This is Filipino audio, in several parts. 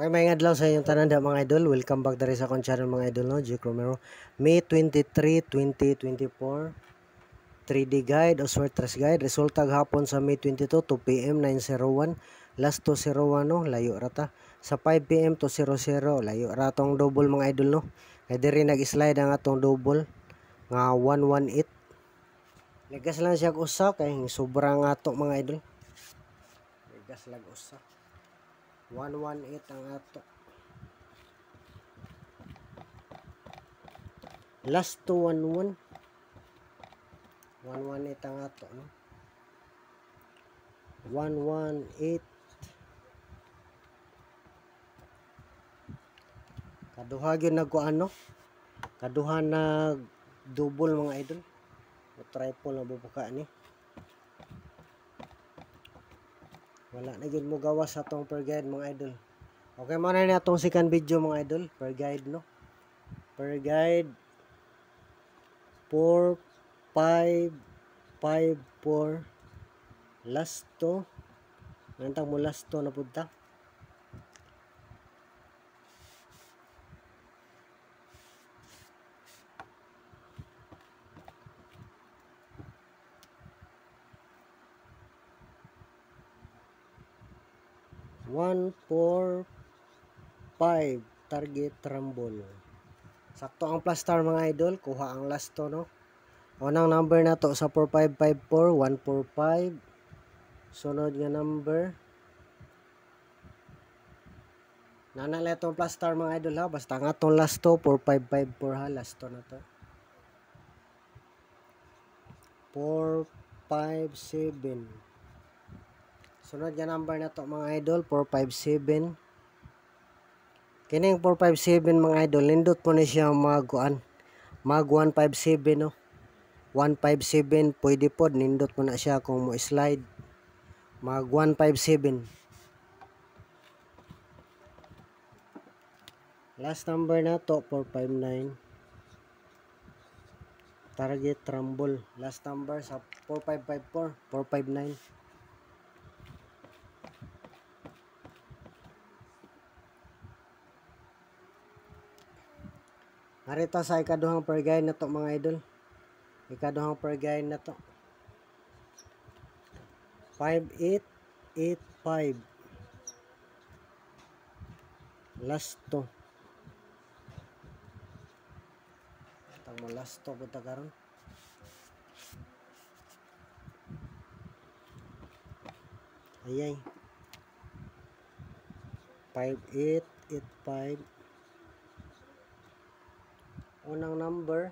May adlaw sa inyong tanan mga idol. Welcome back diri sa akong channel mga idol no, Jake Romero. May 23, 2024. 3D guide o sword trash guide. Resulta gahapon sa May 22 2 PM 901. Last 201 no, layo rata. Sa 5 PM 200 layo ratong double mga idol no. Kay diri nag-slide ang atong double nga 118. Ligas lang siya usa kay sobrang ato mga idol. Ligas lang usa. 118 ang ato. Last 211. 118 ang ato no. 118. Kaduha gyud nagkuano. Kaduha nag double mga idol. O triple na bubuka ni. Wala na gyud mo gawas sa atong per guide mga idol. Okay mo na ni atong second video mga idol, per guide no. Per guide 4 5 5 4 last to. Nantang mo last to na punta. One, 4, 5 target rumble. Sakto ang plus star mga idol. Kuha ang last to no. Unang number na to sa 4554 145. Sunod nga number. Nanala itong plus star mga idol ha. Basta nga itong last to 4554 ha. Last to na to. 457. Sunod nga number na to mga idol 457. Kining 457 mga idol, nindot po ni siya mag 157 no. 157 pwede pod nindot po na siya kung mo slide mag 157. Last number na to 459. Target rumble. Last number sa 4554 459. Narito sa ikaduhang per guide na to mga idol. Ikaduhang per guide na to. 5885. Last to. Tang mo last to punta karon. Ayay. 5885. Unang number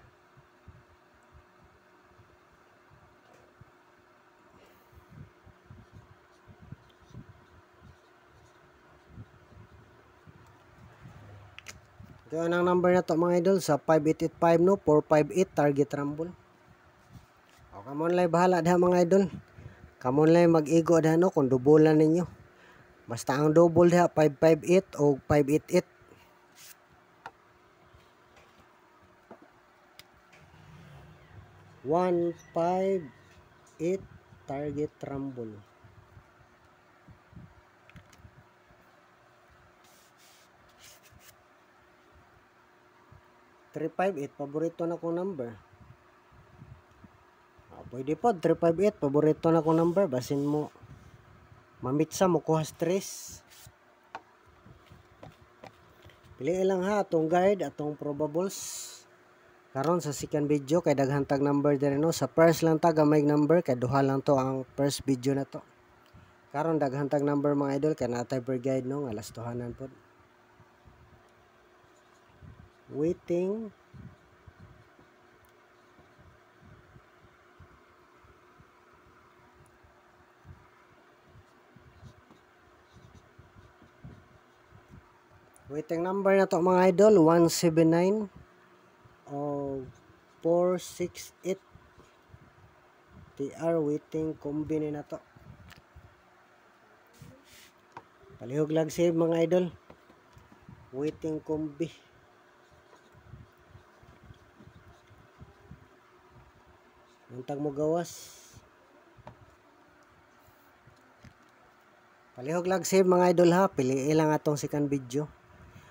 ito ang number na to mga idol sa 5885 no 458 target rumble. O kamon lay bahala diha mga idol. Kamon lay mag-igo diha no kung dubulan ninyo. Basta ang double diha 558 o 588. One, 5, 8 target rumble. Three, 5, 8 paborito na kong number. Pwede po 358 paborito na kong number. Basin mo mamitsa mo kuha stress. Piliin lang ha atong guide atong probables. Karon sa second video kay daghang tag number diri no. Sa first lang tag gamay number kay duha lang to ang first video na to. Karon daghang tag number mga idol kay natay per guide no nga last tuhanan pod. Waiting. Waiting number na to mga idol 179 o 468. TR waiting combine na to. Palihog lag save mga idol. Waiting combi. Untag mo gawas. Palihog lag save mga idol ha, piliin lang atong second video.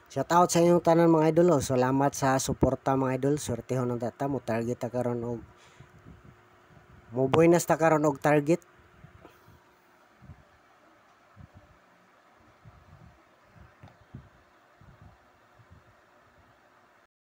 Shout out sa inyong tanan mga idol. Oh. Salamat sa suporta mga idol. Swertehon ng data mo target ta karon og mo buenas ta karon og target